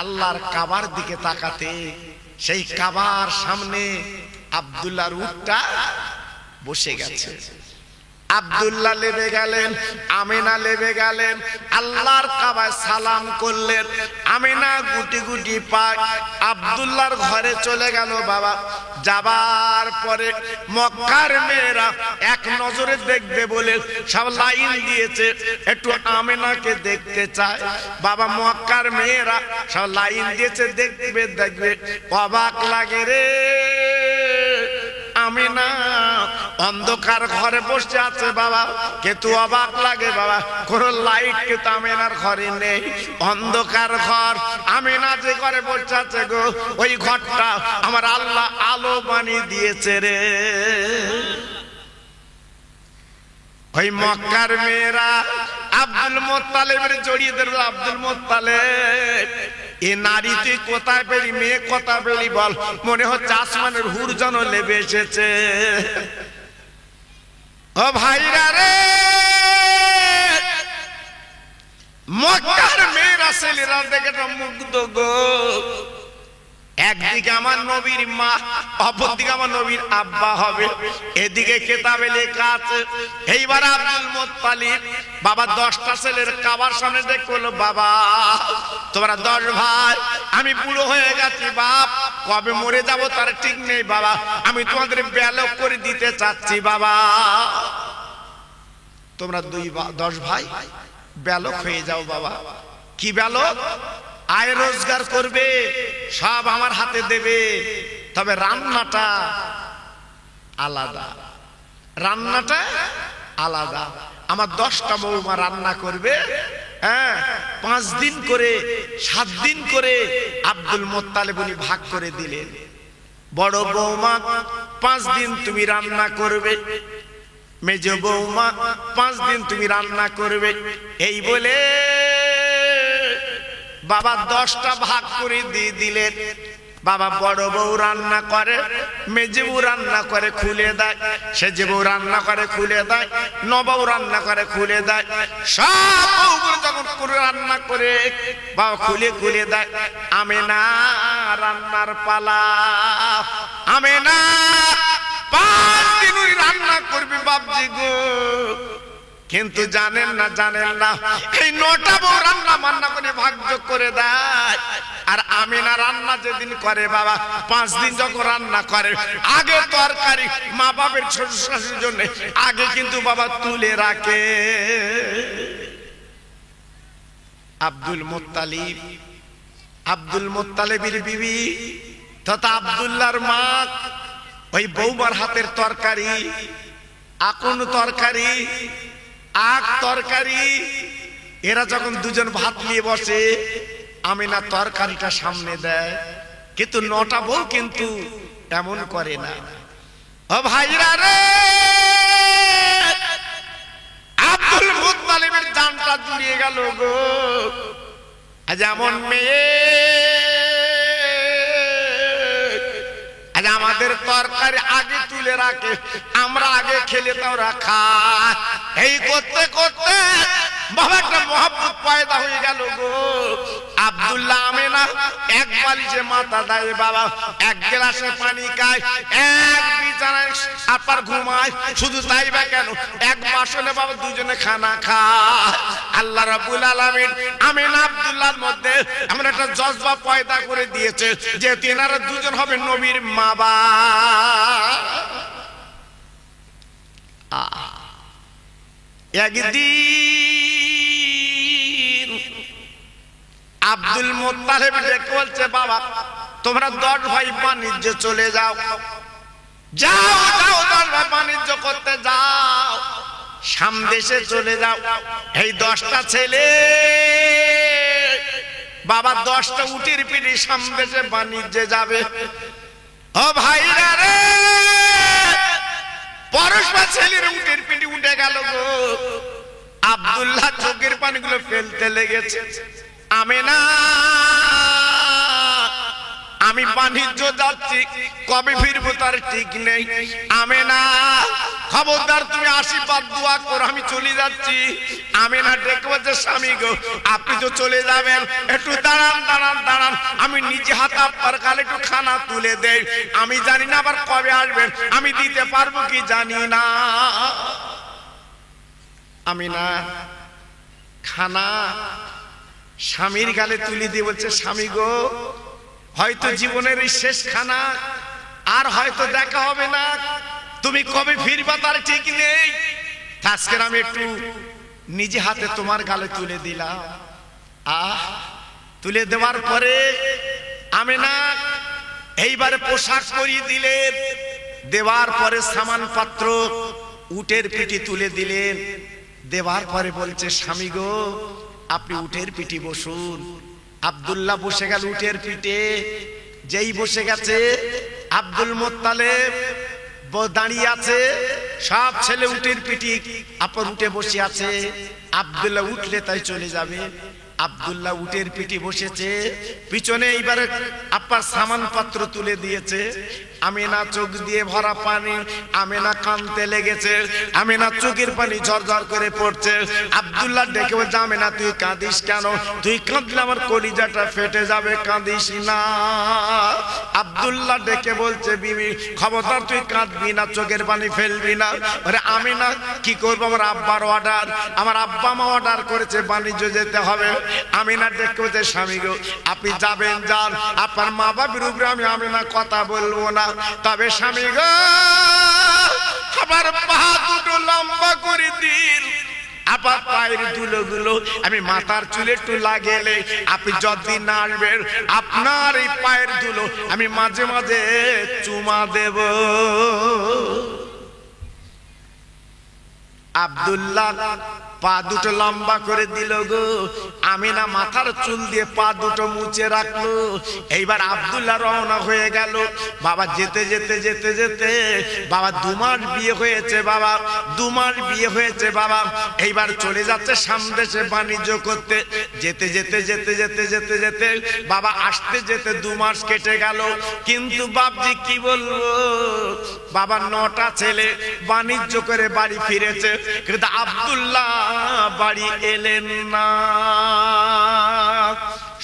আল্লাহর কাবার দিকে তাকাতে। সেই কাবার সামনে আব্দুল্লাহর উটটা বসে গেছে। আব্দুল্লাহ লেবে গেলেন, আমিনা লেবে গেলেন, আল্লাহর কাবায় সালাম করলেন। আমিনা গুটি গুটি পায় আব্দুল্লাহর ঘরে চলে গেল। বাবা যাবার পরে মক্কার মেয়েরা এক নজরে দেখবে বলে সব লাইন দিয়েছে, একটু আমিনাকে দেখতে চায়। বাবা মক্কার মেয়েরা সব লাইন দিয়েছে, দেখবে, অবাক লাগে রে আমিনা, ও অন্ধকার ঘরে বসে আছে বাবা, কিন্তু অবাক লাগে বাবা, কোন লাইট কিন্তু আমেনার ঘরে নেই। অন্ধকার ঘর, আমেনা যে ঘরে বসে আছে গো, ওই ঘরটা আমার আল্লাহ আলো বানিয়ে দিয়েছে রে। ওই মক্কার মেয়েরা আব্দুল মুত্তালিবের জড়িয়ে ধরে, আব্দুল মুত্তালিব এ নারী তুই কোথায় পেলি, মেয়ে কোথায় পেলি বল, মনে হচ্ছে আসমানের হুর যেন লেবে এসেছে। ও ভাইরা রে, মক্কার মেয়েরা ছেলেরা দেখে তো মুগ্ধ গো। একদিকে আমার নবীর মা, অপরদিকে আমার নবীর আব্বা হবে, এদিকে কেতাবে লেখা আছে। এইবার আব্দুল মুত্তালিব বাবা 10টা ছেলের কাবার সামনে দেখে বলল, বাবা তোমরা 10 ভাই, আমি বুড়ো হয়ে গেছি বাপ, কবে মরে যাব তার ঠিক নেই বাবা, আমি তোমাদের ব্যালক করে দিতে চাচ্ছি বাবা। তোমরা 10 ভাই ব্যালক হয়ে যাও বাবা। কি ব্যালক? আয় রোজগার করবে, সব আমার হাতে দেবে, তবে রান্নাটা আলাদা, রান্নাটা আলাদা। আমার 10টা বৌমা রান্না করবে, হ্যাঁ 5 দিন করে 7 দিন করে আব্দুল মুত্তালিব উনি ভাগ করে দিলেন। বড় বৌমা 5 দিন তুমি রান্না করবে, মেজ বৌমা 5 দিন তুমি রান্না করবে। এই বলে বাবা 10টা ভাগ করে দিয়ে দিলেন। বাবা বড় বউ রান্না করে, মেজে বউ রান্না করে খুলে দেয়, সেজে বউ রান্না করে খুলে দেয়, নবউ রান্না করে খুলে দেয়। সব বউগুলো যখন করে রান্না করে বাবা খুলে খুলে দেয়, আমেনা রান্নার পালা। আমেনা 5 দিন রান্না করবি বাপজি গো, কিন্তু জানেন না এই 9টা বউ রান্না বান্না করে ভাগযোগ করে দেয়। আর আমিনা রান্না যেদিন করে বাবা 5 দিন যখন রান্না করে, আগে তরকারি মা বাপের ছোট শাশুর জন্য আগে কিন্তু বাবা তুলে রাখে। আব্দুল মুত্তালিবের বিবি তথা আব্দুল্লাহর মা, ওই বৌমার হাতের তরকারি, আকুন তরকারি, আখ তরকারি, এরা যখন দুজন ভাত নিয়ে বসে, আমিনা তরকারিটা সামনে দেয়, কিন্তু 9টা বউ কিন্তু এমন করে না। ও ভাইরা রে, আব্দুল মুত্তালিবের জানটা জুড়িয়ে গেল গো। আজ এমন মেয়ে, আজ আমাদের তরকারি আগে তুলে রাখে, আমরা আগে খেলে তো ওরা খায়। এই করতে করতে বাবা একটা মহব্বত পয়দা হয়ে গেল গো। আব্দুল্লাহ আমেনা এক বালিশে মাথা দেয় বাবা, এক গ্লাসে পানি খায়, এক বিছানায় আপার ঘুমায়। শুধু তাই বা কেন, এক বাসনে বাবা দুজনে খানা খায়। আল্লাহ রাব্বুল আলামিন আমেনা আব্দুল্লাহর মধ্যে এমন একটা জজবা পয়দা করে দিয়েছে যে এনারা দুজন হবে নবীর মা বাবা। একদিন আব্দুল মুত্তালিব ডেকে বলছে, বাবা তোমরা 10 ভাই বাণিজ্য চলে যাও, যাও যাও 10 ভাই বাণিজ্য করতে যাও, সামদেশে চলে যাও। এই 10টা ছেলে বাবা 10টা উটের পিঠে সামদেশে বাণিজ্যে যাবে। ও ভাইরা রে, পরশবা ছেলের উটের পিঠে উঠে গেল গো। আব্দুল্লাহ চোখের পানিগুলো ফেলতে লেগেছে। আমেনা, আমি বাণিজ্য যাচ্ছি, কবে ফিরবো তার ঠিক নেই। আমেনা খবরদার তুমি আশীর্বাদ দোয়া করো, আমি চলে যাচ্ছি। আমেনা ডেকে বলছে, স্বামী গো আপনি তো চলে যাবেন, একটু দাঁড়ান দাঁড়ান দাঁড়ান, আমি নিজে হাতে আপনার গালে একটু খানা তুলে দেই। আমি জানি না আবার কবে আসবেন, আমি দিতে পারবো কি জানি না। আমেনা খানা স্বামীর গালে তুলে দিয়ে বলছে, স্বামী গো হয়তো জীবনের এই শেষ খানা, আর হয়তো দেখা হবে না, তুমি কবে ফিরবা তার ঠিক নেই। আজকে আমি একটু নিজে হাতে তোমার গালে তুলে দিলাম। তুলে দেওয়ার পরে আমেনা এইবারে পোশাক পরিয়ে দিলেন, দেওয়ার পরে সামান পাত্র উটের পিঠে তুলে দিলেন। দেওয়ার পরে বলছে, স্বামী গো আপনি উটের পিঠে বসুন। আব্দুল্লাহ বসে গেল উটের পিঠে। যেই বসে গেছে, আব্দুল মোত্তালেব দাঁড়িয়ে আছে, সব ছেলে উটের পিঠে আপন উঠে বসে আছে। আব্দুল্লাহ উঠলে তাই চলে যাবে। আব্দুল্লাহ উটের পিঠে বসেছে, পিছনে এইবারে আপার সামান পাত্র তুলে দিয়েছে। আমিনা চোখ দিয়ে ভরা পানি, আমিনা কাঁদতে লেগেছে, আমিনা চোখের পানি ঝরঝর করে পড়ছে। আব্দুল্লাহ ডেকে বলছে, আমিনা তুই কাঁদিস কেন? তুই কাঁদলে আমার কলিজাটা ফেটে যাবে, কাঁদিস না। আব্দুল্লাহ ডেকে বলছে, বিবি খবরদার তুই কাঁদবি না, চোখের পানি ফেলবি না। আরে আমিনা কি করবো, আমার আব্বার অর্ডার, আমার আব্বা মা অর্ডার করেছে বাণিজ্য যেতে হবে। আমিনা ডেকে বলছে, স্বামী গো আপনি যাবেন যান, আপনার মা বাবার উপরে আমি আমিনা কথা বলবো না, তবে স্বামী গো আমার পা দুটো লম্বা করে দিন, আবার পায়ের ধুলোগুলো আমি মাথার চুলে একটু লাগেলে আপনি যতদিন না আসবেন আপনার এই পায়ের ধুলো আমি মাঝে মাঝে চুমা দেব। আব্দুল্লাহ পা দুটো লম্বা করে দিল গো। আমিনা মাথার চুল দিয়ে পা দুটো মুছে রাখলো। এইবার আব্দুল্লাহ রওনা হয়ে গেল। বাবা যেতে যেতে যেতে যেতে বাবা 2 মাস বিয়ে হয়েছে, বাবা 2 মাস বিয়ে হয়েছে বাবা। এইবার চলে যাচ্ছে সামদেশে বাণিজ্য করতে। যেতে যেতে যেতে যেতে যেতে যেতে বাবা আসতে যেতে 2 মাস কেটে গেল। কিন্তু বাপজি কি বলবো, বাবা 9টা ছেলে বাণিজ্য করে বাড়ি ফিরেছে, কিন্তু আব্দুল্লাহ বাড়ি এলেন না।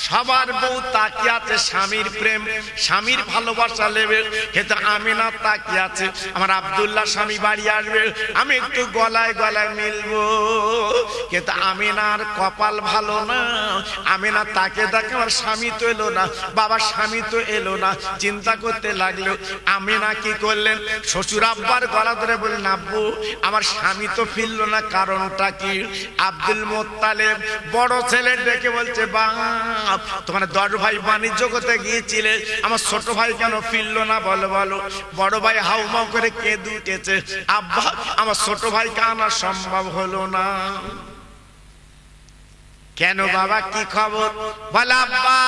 সবার বউ তাকিয়ে আছে স্বামীর প্রেম, স্বামীর ভালোবাসা লেবে, কিন্তু আমিনা তাকিয়ে আছে আমার আব্দুল্লাহ স্বামী বাড়ি আসবে, আমি একটু গলায় গলায় মিলবো। কিন্তু আমিনার কপাল ভালো না। আমিনা তাকে দেখে আমার স্বামী তো এলো না, বাবার স্বামী তো এলো না, চিন্তা করতে লাগলো। আমিনা কি করলেন, শ্বশুর আব্বার গলা ধরে বললেন, আব্বু আমার স্বামী তো ফিরল না, কারণটা কি? আব্দুল মোত্তালেব বড় ছেলে ডেকে বলছে, বাপ তোমার 10 ভাই বাণিজ্য করতে গিয়েছিলে, আমার ছোট ভাই কেন ফিরলো না বলো বলো। বড় ভাই হাউমাউ করে কেঁদে উঠেছে, আব্বা আমার ছোট ভাইকে আনা সম্ভব হলো না। কেন বাবা কি খবর? বলে আব্বা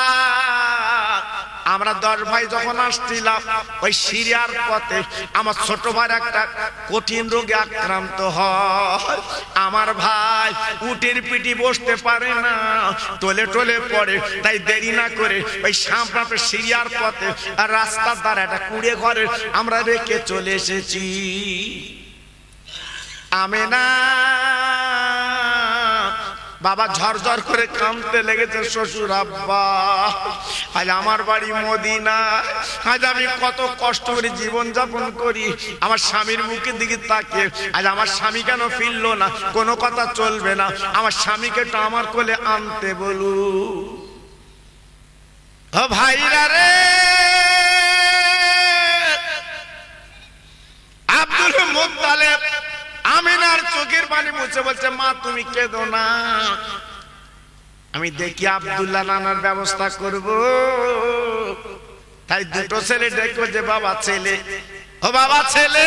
আমরা 10 ভাই যখন আসছিলাম ওই সিরিয়ার পথে আমার ছোট ভাই একটা কঠিন রোগে আক্রান্ত হয়। আমার ভাই উটের পিঠে বসতে পারে না, টলে টলে পড়ে, তাই দেরি না করে ওই সামনে সিরিয়ার পথে আর রাস্তার ধারে একটা কুড়ে ঘরে আমরা রেখে চলে এসেছি। আমিনা বাবা ঝরঝর করে কাঁদতে লেগেছে, শ্বশুর আব্বা আজ আমার বাড়ি মদিনা, আজ আমি কত কষ্ট করে জীবন যাপন করি, আমার স্বামীর মুখের দিকে তাকিয়ে আজ আমার স্বামী কেন ফিরলো না? কোনো কথা চলবে না, আমার স্বামীকে তো আমার কোলে আনতে বলু। ও ভাইরা রে, আব্দুল মোত্তালেব আমিনার চোখের পানি মুছে বলছে, মা তুমি কেঁদো না, আমি দেখি আব্দুল্লাহ নানার ব্যবস্থা করব। তাই 2টো ছেলে ডেকে যে, বাবা ছেলে, ও বাবা ছেলে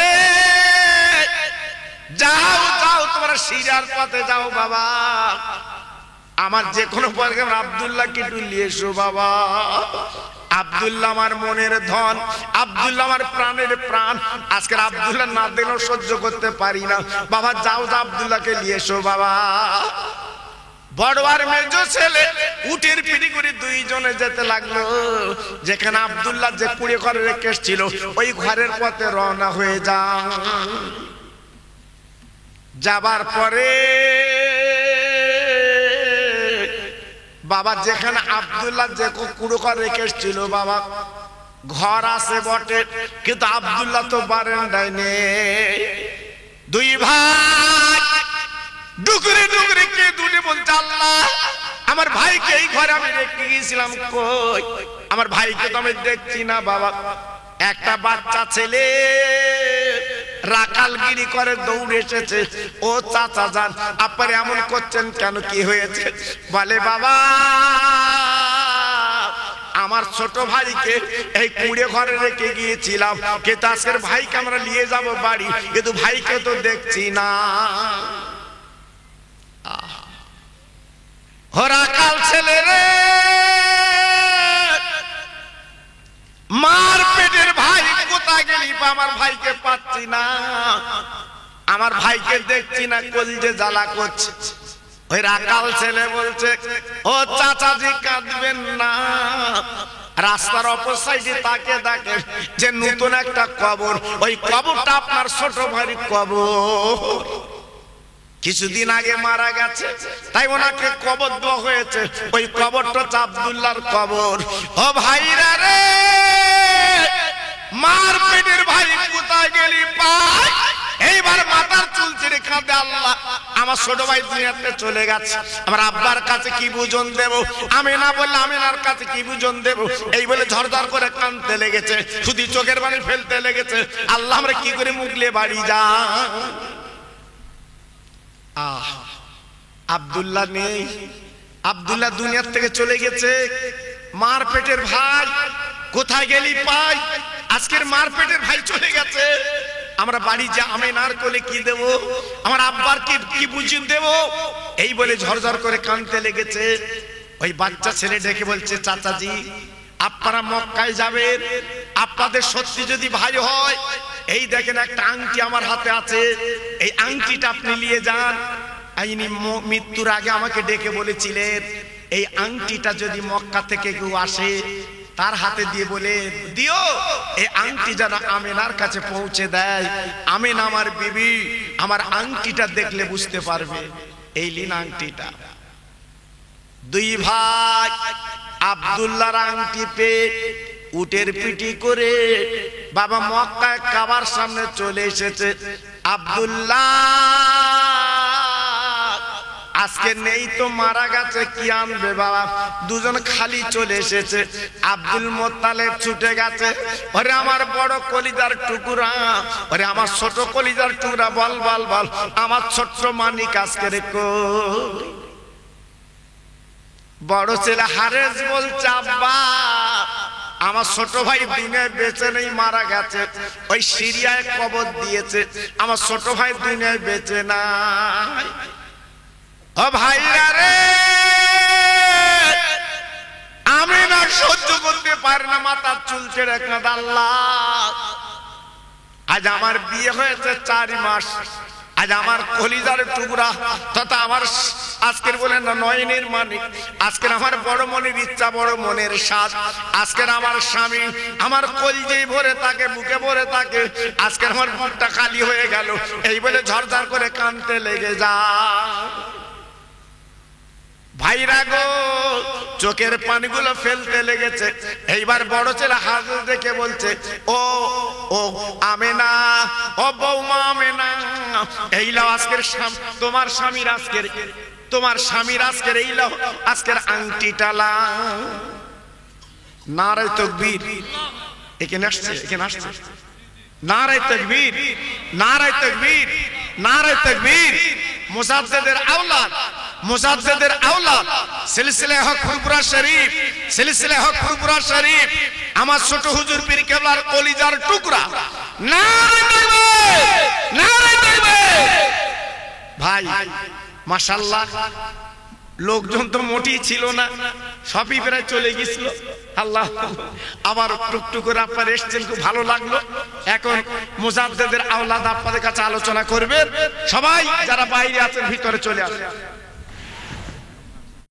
যাও যাও তোমরা সিরিয়ার পথে যাও বাবা, আমার যে কোনো পয়গাম আব্দুল্লাহকে একটু নিয়ে এসো বাবা। আব্দুল্লাহ আমার মনের ধন, আব্দুল্লাহ আমার প্রাণের প্রাণ, আজকে আব্দুল্লাহ না দিলেও সহ্য করতে পারি না, বাবা যাও যাও আব্দুল্লাহকে নিয়ে এসো বাবা। বড় আর মেজো ছেলে উটের পিঠে করে 2 জনে যেতে লাগলো। যেখানে আব্দুল্লাহ যে কুড়ে ঘরে রেখে এসেছিল ওই ঘরের পথে রওনা হয়ে যাবার পরে বাবা যেখানে আব্দুল্লাহ যে কুড়ে ঘর রেখে এসেছিল বাবা ঘর আছে বটে, কিন্তু আব্দুল্লাহ তো বারান্দায় নেই। 2 ভাই ডুকরে ডুকরে কে দুটে বলছে, আল্লাহ আমার ভাইকে এই ঘরে আমি রেখে গিয়েছিলাম, কই আমার ভাইকে তো আমি দেখছি না বাবা। একটা বাচ্চা ছেলে রাখালগিরি করে দৌড়ে এসেছে, ও চাচা যান আপনারা এমন করছেন কেন, কি হয়েছে? বলে বাবা আমার ছোট ভাইকে এই কুড়ে ঘরে রেখে গিয়েছিলাম, কিন্তু আজকের ভাইকে আমরা নিয়ে যাব বাড়ি, কিন্তু ভাইকে তো দেখছি না। হরাকাল ছেলে রে, মার পেটের ভাই কোথায় গেলি? আমার ভাইকে পাচ্ছি না, আমার ভাইকে দেখছি না, কলিজে জ্বালা করছে। ওই রাকাল ছেলে বলছে, ও চাচাজি কাঁদবেন না, রাস্তার অপর সাইডে তাকে দেখে যে নতুন একটা কবর, ওই কবরটা আপনার ছোট ভাইয়ের কবর, কিছুদিন আগে মারা গেছে, তাই ওনাকে কবর দেওয়া হয়েছে। ওই কবরটা আব্দুল্লাহর কবর। ও ভাইরা রে, মার পেটের ভাই কোথায় গেলি পাই? এইবার মাথার চুল ছেড়ে কাঁদে, আল্লাহ আমার ছোট ভাই দুনিয়াতে চলে গেছে, আমার আব্বার কাছে কি বুঝন দেব? আমিনা বললে আমিনার কাছে কি বুঝন দেব? এই বলে ঝরঝর করে কাঁদতে লেগেছে, শুধু চোখের পানি ফেলতে লেগেছে। আল্লাহ আমরা কি করে মুগলে বাড়ি যা? আব্দুল্লাহ নেই, আব্দুল্লাহ দুনিয়ার থেকে চলে গেছে। মার পেটের ভাই কোথায় গেলি পাই? আজকের মার পেটের ভাই চলে গেছে, আমরা বাড়ি যা, আমিনার কোলে কি দেব? আমার আব্বার কি বুঝিয়ে দেব? এই বলে ঝরঝর করে কাঁদতে লেগেছে। ওই বাচ্চা ছেলে ডেকে বলছে, চাচাজি আপনারা মক্কায় যাবেন, আপনাদের সত্যি যদি ভাই হয়, এই দেখেন একটা আংটি আমার হাতে আছে, এই আংটিটা আপনি নিয়ে যান। ইনি মৃত্যুর আগে আমাকে ডেকে বলেছিলেন, এই আংটিটা যদি মক্কা থেকে কেউ আসে তার হাতে দিয়ে বলে দিও, এই আংটি যেন আমিনার কাছে পৌঁছে দেয়। আমিনা আমার বিবি, আমার আংটিটা দেখলে বুঝতে পারবে। এই লিন আংটিটা। দুই ভাই আব্দুল্লাহর আংটি পেয়ে উটের পিটি করে বাবা মক্কায় কাবার সামনে চলে এসেছে। আব্দুল্লাহ আজকে নেই তো, মারা গেছে, কি আনবে বাবা? দুজন খালি চলে এসেছে। আব্দুল মোত্তালেব ছুটে গেছে, ওরে আমার বড় কলিজার টুকরা, ওরে আমার ছোট কলিজার টুকরা, বল বল বল, আমার ছোট্ট মানিক আজকে রেখো। বড় ছেলে হারেস বলছে, আব্বা আমার ছোট ভাই দুনিয়ায় বেঁচে নেই, মারা গেছে, ওই সিরিয়ায় কবর দিয়েছে, আমার ছোট ভাই দুনিয়ায় বেঁচে নাই। ও ভাইরা রে, আমি না সহ্য করতে পারি না, মাথার চুল ছেড়ে কাঁদে। আল্লাহ আজ আমার বিয়ে হয়েছে 4 মাস, আজ আমার কলিজার টুকরা তথা আমার আজকের বলেন না নয়নের মানিক, আজকের আমার বড় মনের ইচ্ছা, বড় মনের স্বাদ, আজকের আমার স্বামী আমার কলিজায় ভরে থাকে, বুকে ভরে থাকে, আজকের আমার বুকটা খালি হয়ে গেল। এই বলে ঝরঝর করে কাঁদতে লেগে যা। ভাইরা গো, চোখের পানিগুলো ফেলতে লেগেছে। এইবার বড় ছেলে হাজর দেখে বলছে, ও ও আমেনা, ও বৌমা আমেনা, এই লাও আজকের তোমার স্বামীর আজকের, তোমার স্বামীর আজকের এই লাও আজকের আংটিটা লাও। নারে তাকবীর, এখানে আসছে, এখানে আসছে। নারে তাকবীর, নারে তাকবীর, নারে তাকবীর। মুজাদ্দিদের আওলাদ, মুজাদ্দিদের আওলাদ, সিলসিলা হক ফুরফুরা শরীফ, সিলসিলা হক ফুরফুরা শরীফ, আমার ছোট হুজুর পীর কেবলার কলিজার টুকরা। নারে তাকবীর, নারে তাকবীর। ভাই মাশাআল্লাহ, লোকজন তো মোটেই ছিল না, সবই প্রায় চলে গেছিল। আল্লাহ আবার টুকটুক করে আপনারা এসেছেন, খুব ভালো লাগলো। এখন মুজাদ্দিদের আওলাদ আপনাদের কাছে আলোচনা করবেন, সবাই যারা বাইরে আছেন ভিতরে চলে আসেন।